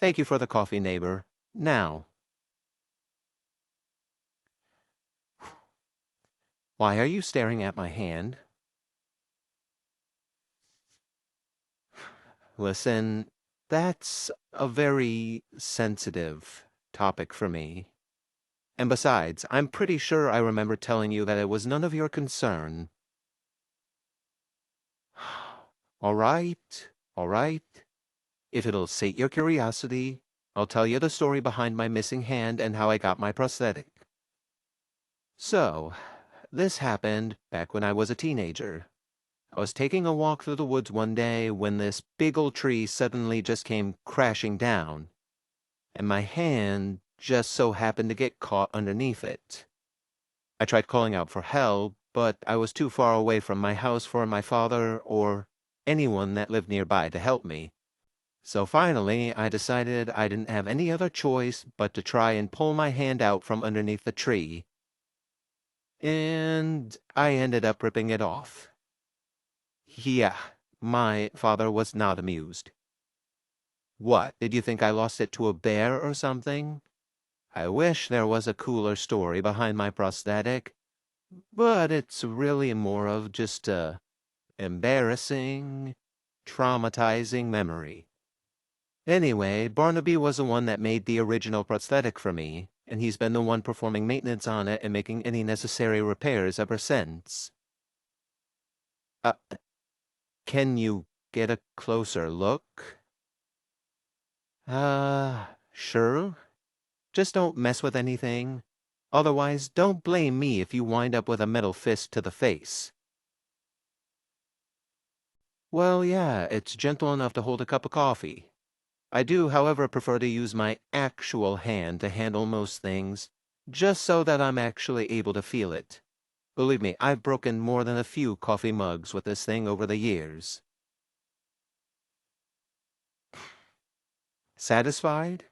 Thank you for the coffee, neighbor. Now, why are you staring at my hand? Listen, that's a very sensitive topic for me. And besides, I'm pretty sure I remember telling you that it was none of your concern. All right, all right. If it'll sate your curiosity, I'll tell you the story behind my missing hand and how I got my prosthetic. So, this happened back when I was a teenager. I was taking a walk through the woods one day when this big old tree suddenly just came crashing down, and my hand just so happened to get caught underneath it. I tried calling out for help, but I was too far away from my house for my father or anyone that lived nearby to help me. So finally, I decided I didn't have any other choice but to try and pull my hand out from underneath the tree. And I ended up ripping it off. Yeah, my father was not amused. What, did you think I lost it to a bear or something? I wish there was a cooler story behind my prosthetic, but it's really more of just a embarrassing, traumatizing memory. Anyway, Barnaby was the one that made the original prosthetic for me, and he's been the one performing maintenance on it and making any necessary repairs ever since. Uh, can you get a closer look? Sure. Just don't mess with anything. Otherwise, don't blame me if you wind up with a metal fist to the face. Well, yeah, it's gentle enough to hold a cup of coffee. I do, however, prefer to use my actual hand to handle most things, just so that I'm actually able to feel it. Believe me, I've broken more than a few coffee mugs with this thing over the years. Satisfied?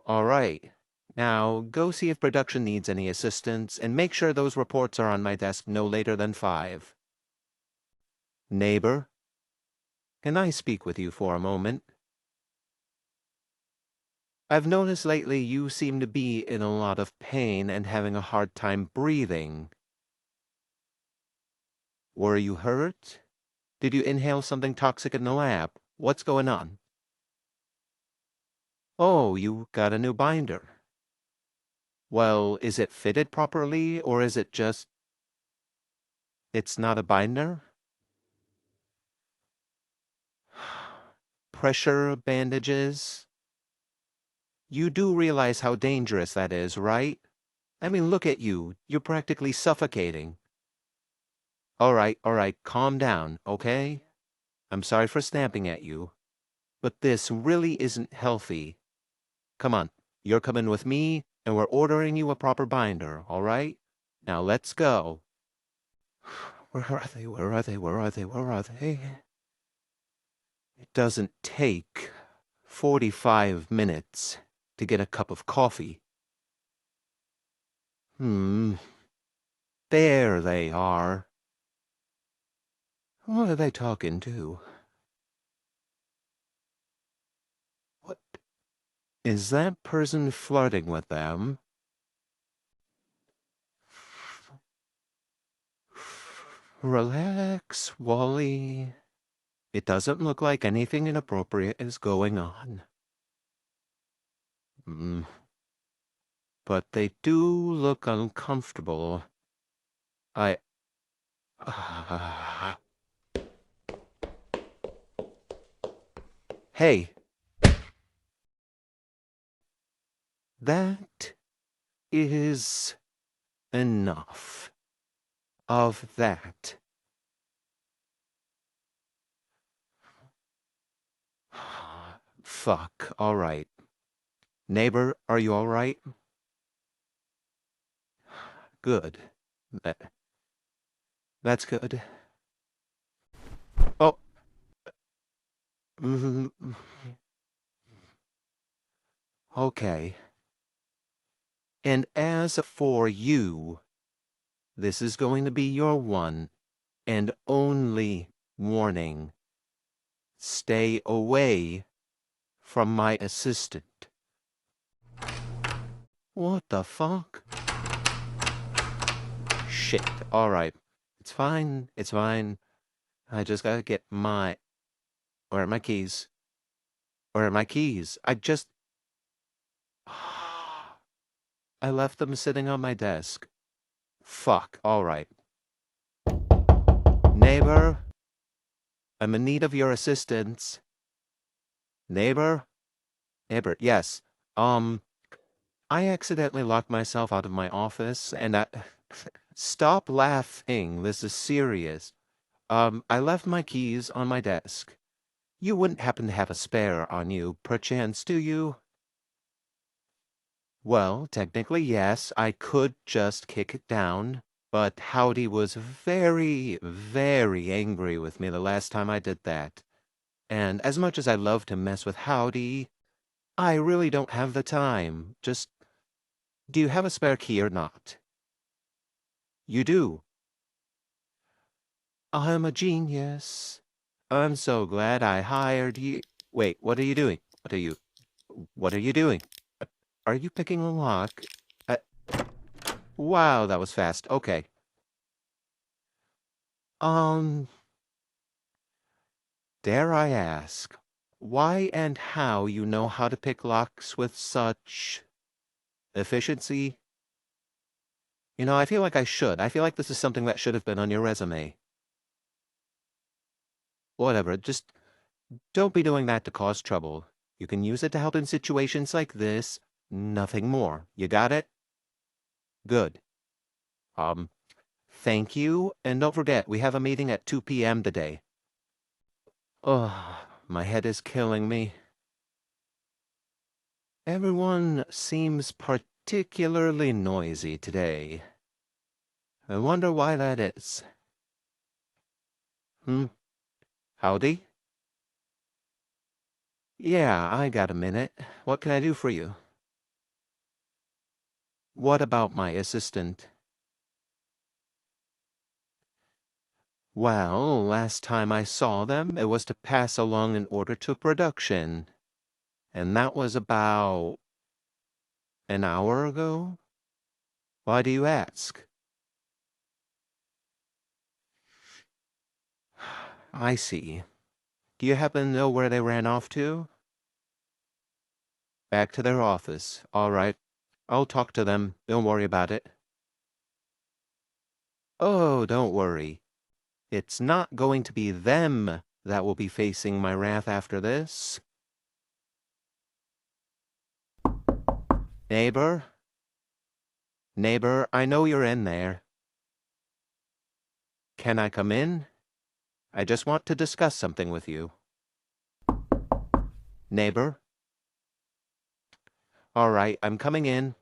All right. Now, go see if production needs any assistance, and make sure those reports are on my desk no later than 5. Neighbor, can I speak with you for a moment? I've noticed lately you seem to be in a lot of pain and having a hard time breathing. Were you hurt? Did you inhale something toxic in the lab? What's going on? Oh, you got a new binder. Well, is it fitted properly, or is it just... It's not a binder? Pressure bandages? You do realize how dangerous that is, right? I mean, look at you. You're practically suffocating. All right, calm down, okay? I'm sorry for snapping at you, but this really isn't healthy. Come on, you're coming with me, and we're ordering you a proper binder, all right? Now let's go. Where are they? Where are they? Where are they? Where are they? It doesn't take 45 minutes to get a cup of coffee. There they are. What are they talking to? What? Is that person flirting with them? Relax, Wally. It doesn't look like anything inappropriate is going on. But they do look uncomfortable. I... Hey. That is enough of that. Fuck, all right. Neighbor, are you all right? Good. That's good. Oh. Okay. And as for you, this is going to be your one and only warning. Stay away from my assistant. What the fuck? Shit. Alright. It's fine. It's fine. I just gotta get my... Where are my keys? Where are my keys? I left them sitting on my desk. Fuck. Alright. Neighbor? I'm in need of your assistance. Neighbor? Neighbor, yes. I accidentally locked myself out of my office, and I... Stop laughing. This is serious. I left my keys on my desk. You wouldn't happen to have a spare on you, perchance, do you? Well, technically, yes. I could just kick it down. But Howdy was very, very angry with me the last time I did that. And as much as I love to mess with Howdy, I really don't have the time. Just, do you have a spare key or not? You do. I'm a genius. I'm so glad I hired you. Wait, what are you doing? What are you doing? Are you picking a lock? Wow, that was fast. Okay. Um, dare I ask, why and how you know how to pick locks with such efficiency? You know, I feel like I should. I feel like this is something that should have been on your resume. Whatever, just don't be doing that to cause trouble. You can use it to help in situations like this. Nothing more. You got it? Good. Thank you, and don't forget, we have a meeting at 2 p.m. today. Oh, my head is killing me. Everyone seems particularly noisy today. I wonder why that is. Howdy? Yeah, I got a minute. What can I do for you? What about my assistant? Well, last time I saw them, it was to pass along an order to production. And that was about an hour ago? Why do you ask? I see. Do you happen to know where they ran off to? Back to their office. All right. I'll talk to them. Don't worry about it. Oh, don't worry. It's not going to be them that will be facing my wrath after this. Neighbor? Neighbor, I know you're in there. Can I come in? I just want to discuss something with you. Neighbor? All right, I'm coming in.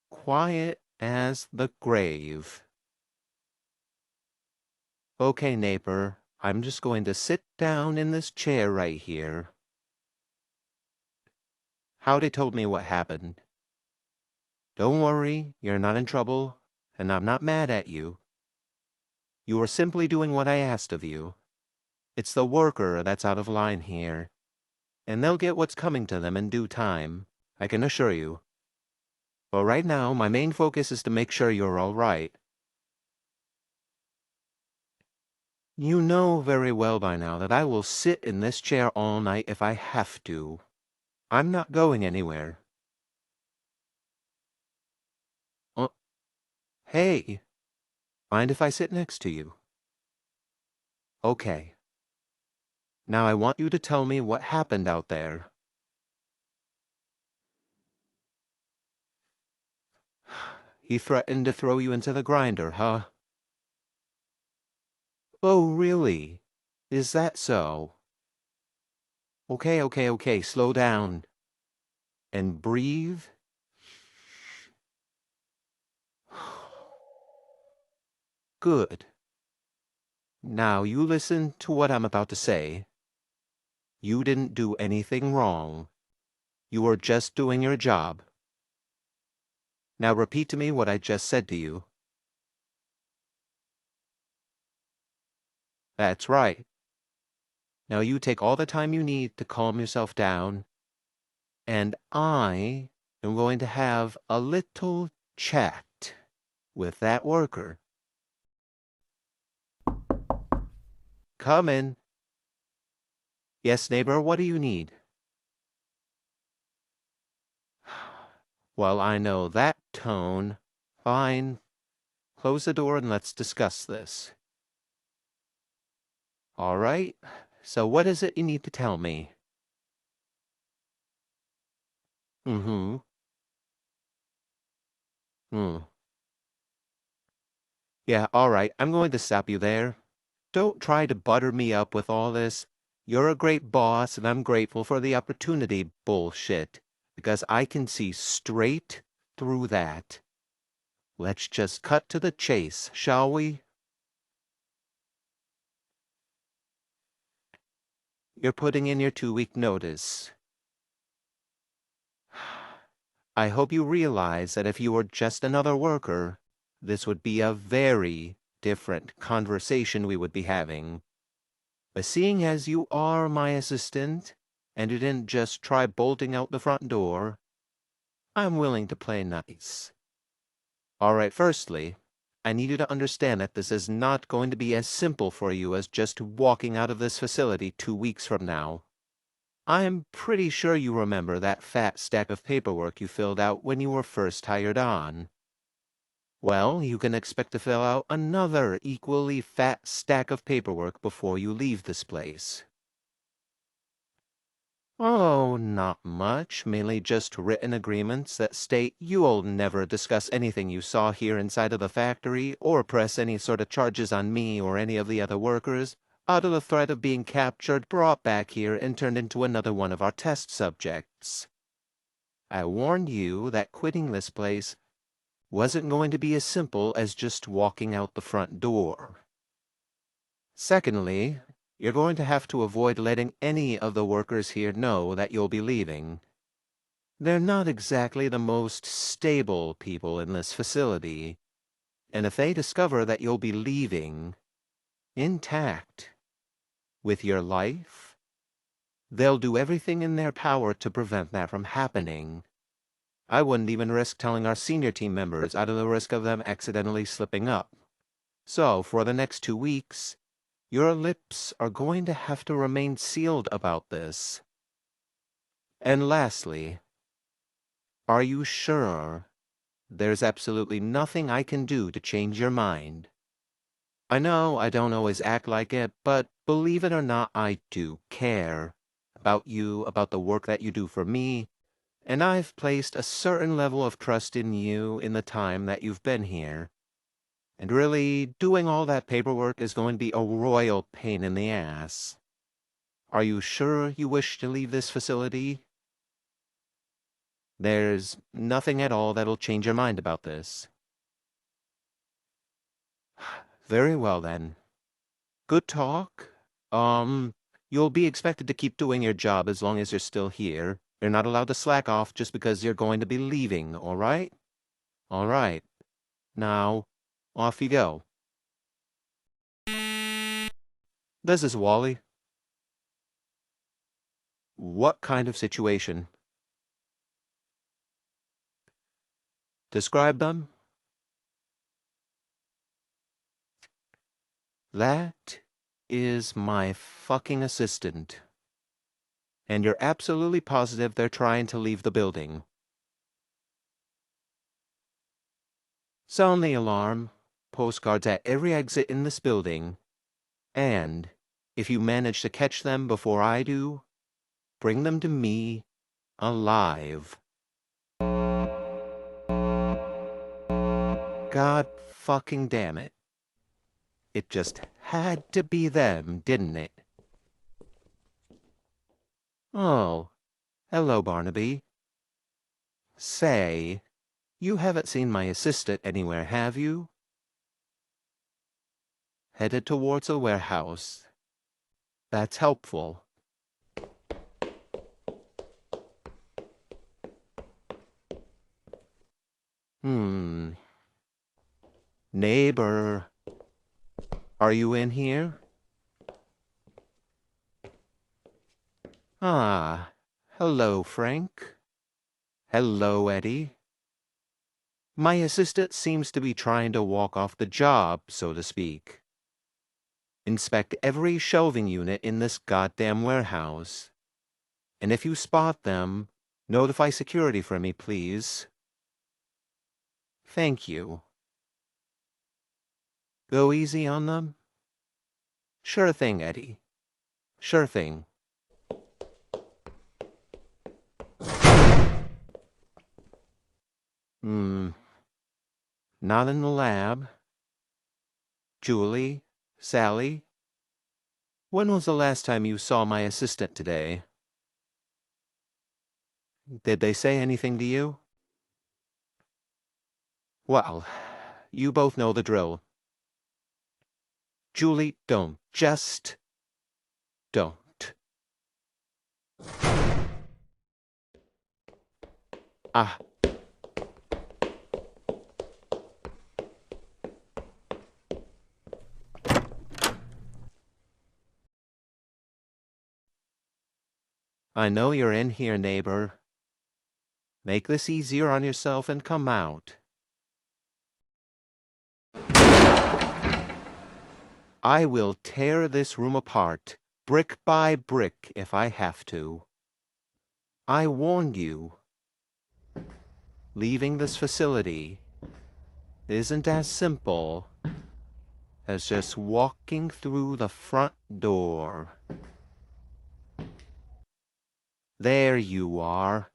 Quiet as the grave. Okay, neighbor, I'm just going to sit down in this chair right here. Howdy told me what happened. Don't worry, you're not in trouble, and I'm not mad at you. You are simply doing what I asked of you. It's the worker that's out of line here, and they'll get what's coming to them in due time, I can assure you. But right now, my main focus is to make sure you're all right. You know very well by now that I will sit in this chair all night if I have to. I'm not going anywhere. Hey, mind if I sit next to you? Okay. Now I want you to tell me what happened out there. He threatened to throw you into the grinder, huh? Oh, really? Is that so? Okay, slow down. And breathe. Good. Now you listen to what I'm about to say. You didn't do anything wrong. You were just doing your job. Now repeat to me what I just said to you. That's right. Now you take all the time you need to calm yourself down, and I am going to have a little chat with that worker. Come in. Yes, neighbor, what do you need? Well, I know that tone. Fine. Close the door and let's discuss this. All right. So what is it you need to tell me? Mm-hmm. Hmm. Yeah, all right. I'm going to stop you there. Don't try to butter me up with all this. You're a great boss, and I'm grateful for the opportunity bullshit, because I can see straight through that. Let's just cut to the chase, shall we? You're putting in your 2-week notice. I hope you realize that if you were just another worker, this would be a very different conversation we would be having. But seeing as you are my assistant, and you didn't just try bolting out the front door, I'm willing to play nice. All right, firstly, I need you to understand that this is not going to be as simple for you as just walking out of this facility 2 weeks from now. I'm pretty sure you remember that fat stack of paperwork you filled out when you were first hired on. Well, you can expect to fill out another equally fat stack of paperwork before you leave this place. Oh, not much. Mainly just written agreements that state you'll never discuss anything you saw here inside of the factory or press any sort of charges on me or any of the other workers out of the threat of being captured, brought back here, and turned into another one of our test subjects. I warned you that quitting this place wasn't going to be as simple as just walking out the front door. Secondly, you're going to have to avoid letting any of the workers here know that you'll be leaving. They're not exactly the most stable people in this facility, and if they discover that you'll be leaving intact with your life, they'll do everything in their power to prevent that from happening. I wouldn't even risk telling our senior team members out of the risk of them accidentally slipping up. So, for the next 2 weeks, your lips are going to have to remain sealed about this. And lastly, are you sure there's absolutely nothing I can do to change your mind? I know I don't always act like it, but believe it or not, I do care about you, about the work that you do for me, and I've placed a certain level of trust in you in the time that you've been here. And really, doing all that paperwork is going to be a royal pain in the ass. Are you sure you wish to leave this facility? There's nothing at all that'll change your mind about this. Very well, then. Good talk. You'll be expected to keep doing your job as long as you're still here. You're not allowed to slack off just because you're going to be leaving, all right? All right. Now, off you go. This is Wally. What kind of situation? Describe them? That is my fucking assistant. And you're absolutely positive they're trying to leave the building. Sound the alarm. Postcards at every exit in this building. And, if you manage to catch them before I do, bring them to me alive. God fucking damn it. It just had to be them, didn't it? Oh, hello, Barnaby. Say, you haven't seen my assistant anywhere, have you? Headed towards a warehouse. That's helpful. Neighbor, are you in here? Ah, hello, Frank. Hello, Eddie. My assistant seems to be trying to walk off the job, so to speak. Inspect every shelving unit in this goddamn warehouse. And if you spot them, notify security for me, please. Thank you. Go easy on them? Sure thing, Eddie. Sure thing. Not in the lab. Julie? Sally? When was the last time you saw my assistant today? Did they say anything to you? Well, you both know the drill. Julie, don't. Just don't. Ah. I know you're in here, neighbor. Make this easier on yourself and come out. I will tear this room apart, brick by brick, if I have to. I warned you. Leaving this facility isn't as simple as just walking through the front door. There you are.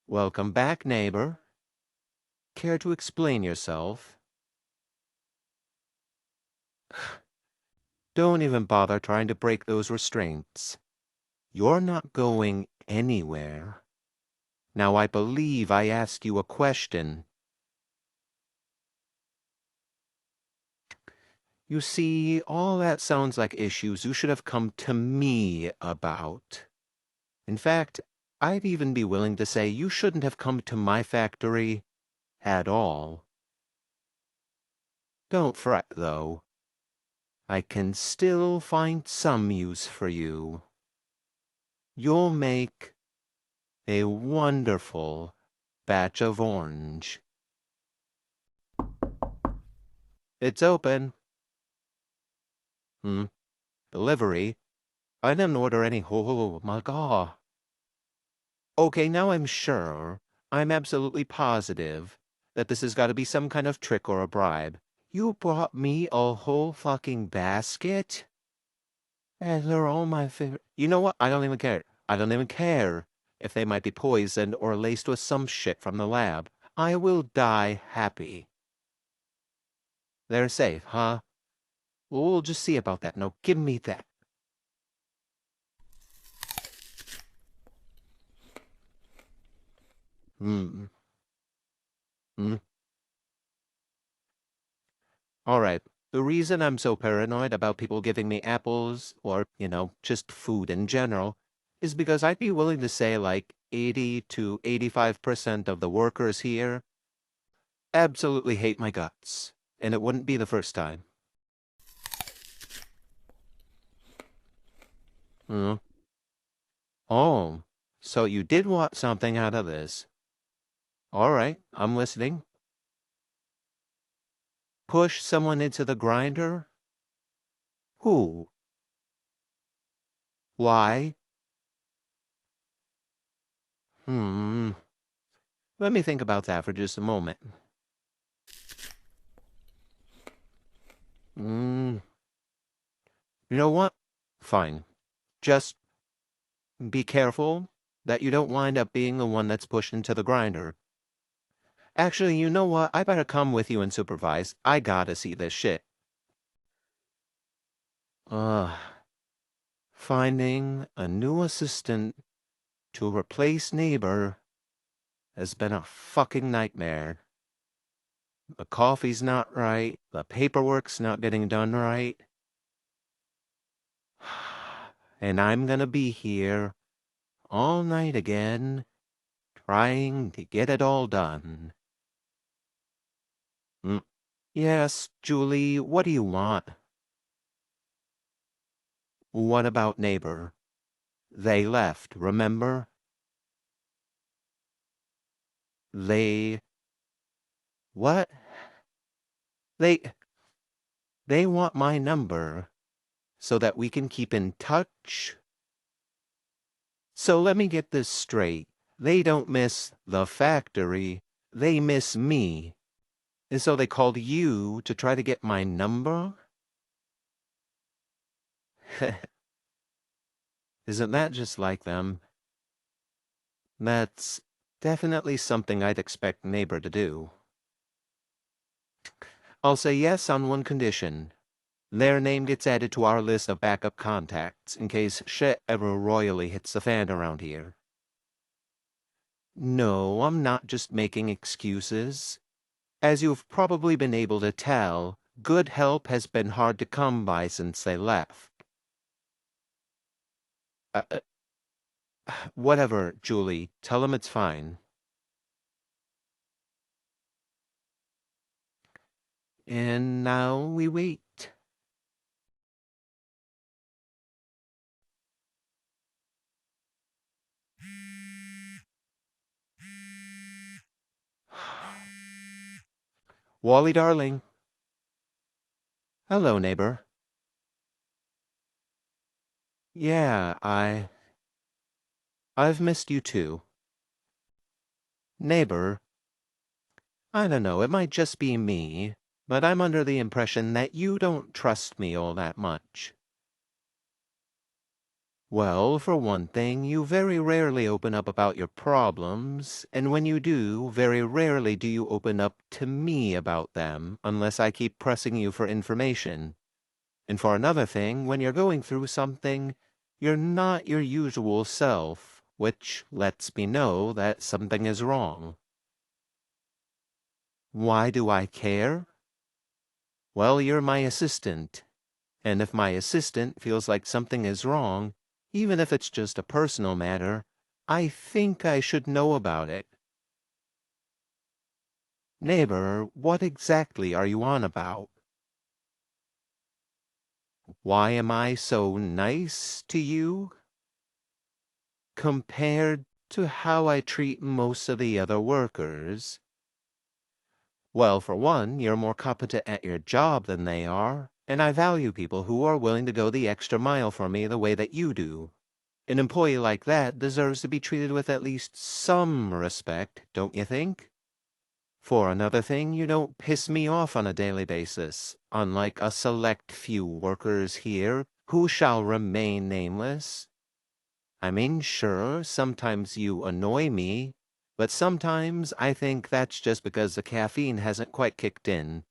Welcome back, neighbor. Care to explain yourself? Don't even bother trying to break those restraints. You're not going anywhere. Now I believe I asked you a question. You see, all that sounds like issues you should have come to me about. In fact, I'd even be willing to say you shouldn't have come to my factory at all. Don't fret, though. I can still find some use for you. You'll make a wonderful batch of orange. It's open. Delivery? I didn't order any. Oh my God. Okay, now I'm sure, I'm absolutely positive that this has got to be some kind of trick or a bribe. You brought me a whole fucking basket? And they're all my favorite. You know what? I don't even care. I don't even care if they might be poisoned or laced with some shit from the lab. I will die happy. They're safe, huh? Well, we'll just see about that. No, give me that. Hmm. Hmm. All right. The reason I'm so paranoid about people giving me apples or, just food in general is because I'd be willing to say like 80 to 85% of the workers here absolutely hate my guts. And it wouldn't be the first time. Hmm. Oh, so you did want something out of this. All right, I'm listening. Push someone into the grinder? Who? Why? Hmm. Let me think about that for just a moment. You know what? Fine. Just be careful that you don't wind up being the one that's pushed into the grinder. Actually, you know what? I better come with you and supervise. I gotta see this shit. Finding a new assistant to replace neighbor has been a fucking nightmare. The coffee's not right. The paperwork's not getting done right. And I'm gonna be here all night again, trying to get it all done. Yes, Julie, what do you want? What about neighbor? They left, remember? They... What? They... They want my number so that we can keep in touch? So let me get this straight. They don't miss the factory. They miss me. And so they called you to try to get my number? Isn't that just like them? That's definitely something I'd expect neighbor to do. I'll say yes on one condition. Their name gets added to our list of backup contacts in case shit ever royally hits the fan around here. No, I'm not just making excuses. As you've probably been able to tell, good help has been hard to come by since they left. Uh, uh, Whatever, Julie. Tell them it's fine. And now we wait. Wally, darling. Hello, neighbor. Yeah, I've missed you too. Neighbor, I don't know, it might just be me, but I'm under the impression that you don't trust me all that much. Well, for one thing, you very rarely open up about your problems, and when you do, very rarely do you open up to me about them, unless I keep pressing you for information. And for another thing, when you're going through something, you're not your usual self, which lets me know that something is wrong. Why do I care? Well, you're my assistant, and if my assistant feels like something is wrong, even if it's just a personal matter, I think I should know about it. Neighbor, what exactly are you on about? Why am I so nice to you? Compared to how I treat most of the other workers? Well, for one, you're more competent at your job than they are, and I value people who are willing to go the extra mile for me the way that you do. An employee like that deserves to be treated with at least some respect, don't you think? For another thing, you don't piss me off on a daily basis, unlike a select few workers here who shall remain nameless. I mean, sure, sometimes you annoy me, but sometimes I think that's just because the caffeine hasn't quite kicked in.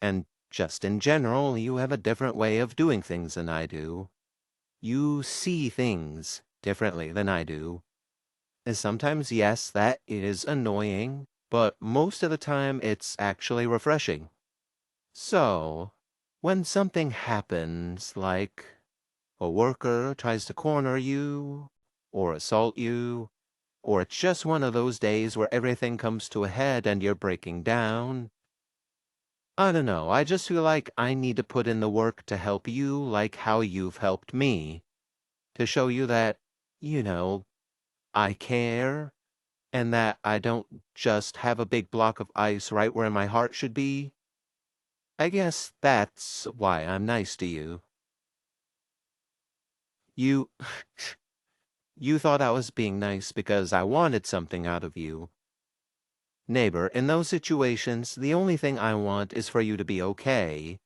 And just in general, you have a different way of doing things than I do. You see things differently than I do. And sometimes, yes, that is annoying, but most of the time it's actually refreshing. So, when something happens, like a worker tries to corner you, or assault you, or it's just one of those days where everything comes to a head and you're breaking down, I don't know, I just feel like I need to put in the work to help you like how you've helped me, to show you that, you know, I care, and that I don't just have a big block of ice right where my heart should be. I guess that's why I'm nice to you. You, you thought I was being nice because I wanted something out of you. Neighbor, in those situations, the only thing I want is for you to be okay,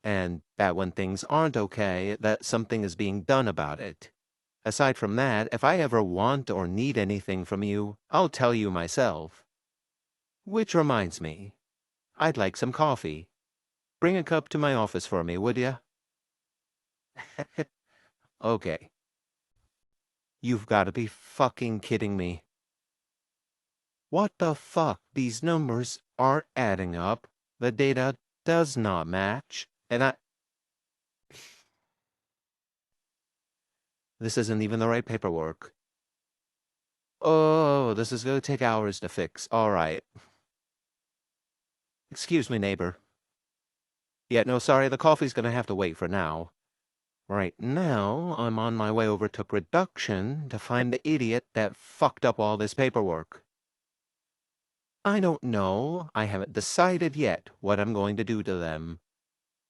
and that when things aren't okay, that something is being done about it. Aside from that, if I ever want or need anything from you, I'll tell you myself. Which reminds me, I'd like some coffee. Bring a cup to my office for me, would ya? Okay. You've got to be fucking kidding me. What the fuck? These numbers aren't adding up. The data does not match. This isn't even the right paperwork. Oh, this is going to take hours to fix. All right. Excuse me, neighbor. Yeah, no, sorry, the coffee's going to have to wait for now. Right now, I'm on my way over to production to find the idiot that fucked up all this paperwork. I don't know. I haven't decided yet what I'm going to do to them.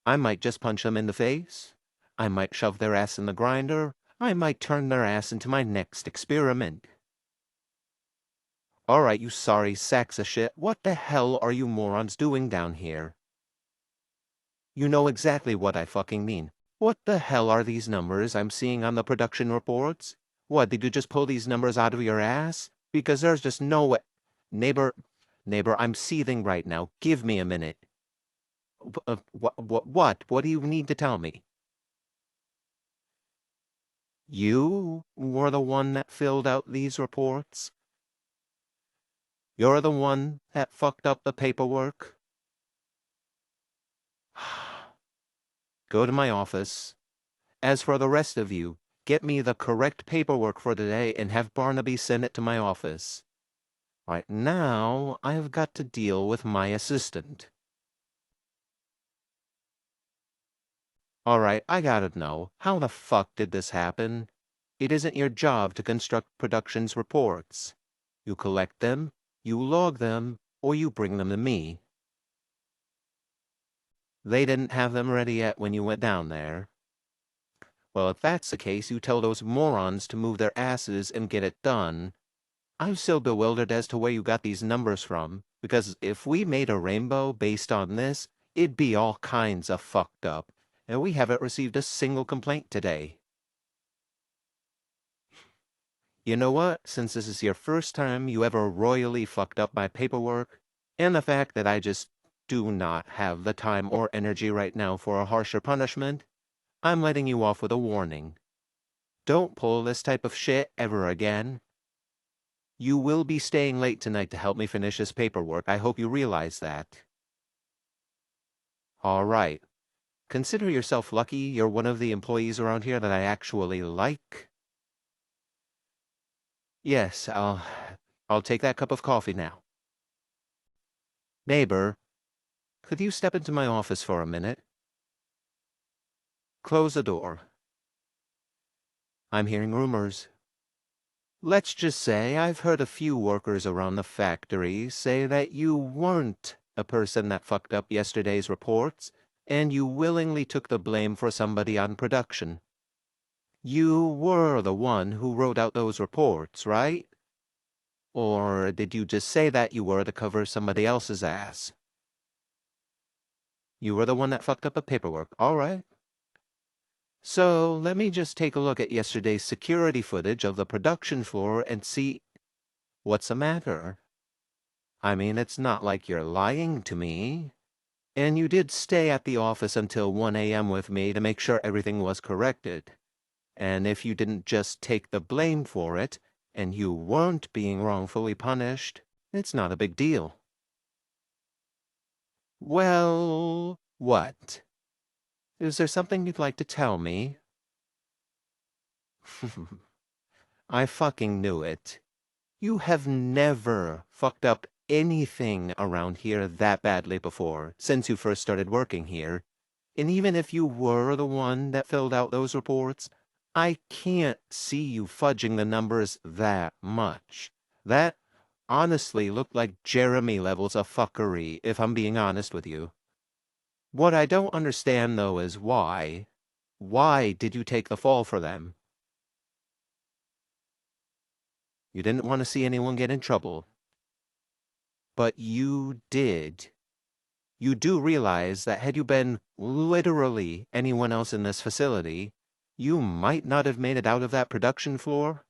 I might just punch them in the face. I might shove their ass in the grinder. I might turn their ass into my next experiment. All right, you sorry sacks of shit. What the hell are you morons doing down here? You know exactly what I fucking mean. What the hell are these numbers I'm seeing on the production reports? What, did you just pull these numbers out of your ass? Because there's just no way. Neighbor, I'm seething right now. Give me a minute. What? What do you need to tell me? You were the one that filled out these reports? You're the one that fucked up the paperwork? Go to my office. As for the rest of you, get me the correct paperwork for today and have Barnaby send it to my office. Right now, I've got to deal with my assistant. All right, I gotta know, how the fuck did this happen? It isn't your job to construct production's reports. You collect them, you log them, or you bring them to me. They didn't have them ready yet when you went down there. Well, if that's the case, you tell those morons to move their asses and get it done. I'm still bewildered as to where you got these numbers from, because if we made a rainbow based on this, it'd be all kinds of fucked up, and we haven't received a single complaint today. You know what? Since this is your first time you ever royally fucked up my paperwork, and the fact that I just do not have the time or energy right now for a harsher punishment, I'm letting you off with a warning. Don't pull this type of shit ever again. You will be staying late tonight to help me finish this paperwork. I hope you realize that. All right. Consider yourself lucky you're one of the employees around here that I actually like. Yes, I'll take that cup of coffee now. Neighbor, could you step into my office for a minute? Close the door. I'm hearing rumors. Let's just say I've heard a few workers around the factory say that you weren't a person that fucked up yesterday's reports, and you willingly took the blame for somebody on production. You were the one who wrote out those reports, right? Or did you just say that you were to cover somebody else's ass? You were the one that fucked up the paperwork, all right. So let me just take a look at yesterday's security footage of the production floor and see what's the matter. I mean, it's not like you're lying to me. And you did stay at the office until 1 a.m. with me to make sure everything was corrected. And if you didn't just take the blame for it, and you weren't being wrongfully punished, it's not a big deal. Well, what? Is there something you'd like to tell me? I fucking knew it. You have never fucked up anything around here that badly before, since you first started working here. And even if you were the one that filled out those reports, I can't see you fudging the numbers that much. That honestly looked like Jeremy levels of fuckery, if I'm being honest with you. What I don't understand, though, is why. Why did you take the fall for them? You didn't want to see anyone get in trouble. But you did. You do realize that had you been literally anyone else in this facility, you might not have made it out of that production floor?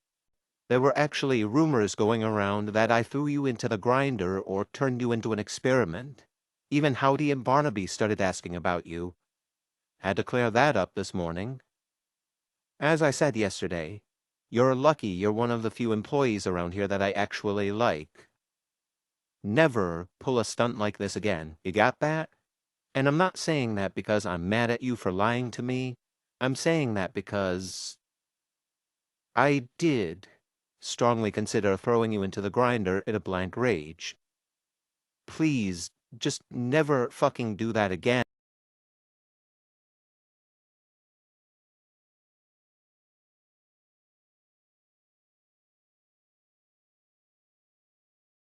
There were actually rumors going around that I threw you into the grinder or turned you into an experiment. Even Howdy and Barnaby started asking about you. Had to clear that up this morning. As I said yesterday, you're lucky you're one of the few employees around here that I actually like. Never pull a stunt like this again. You got that? And I'm not saying that because I'm mad at you for lying to me. I'm saying that because I did strongly consider throwing you into the grinder in a blank rage. Please, just never fucking do that again.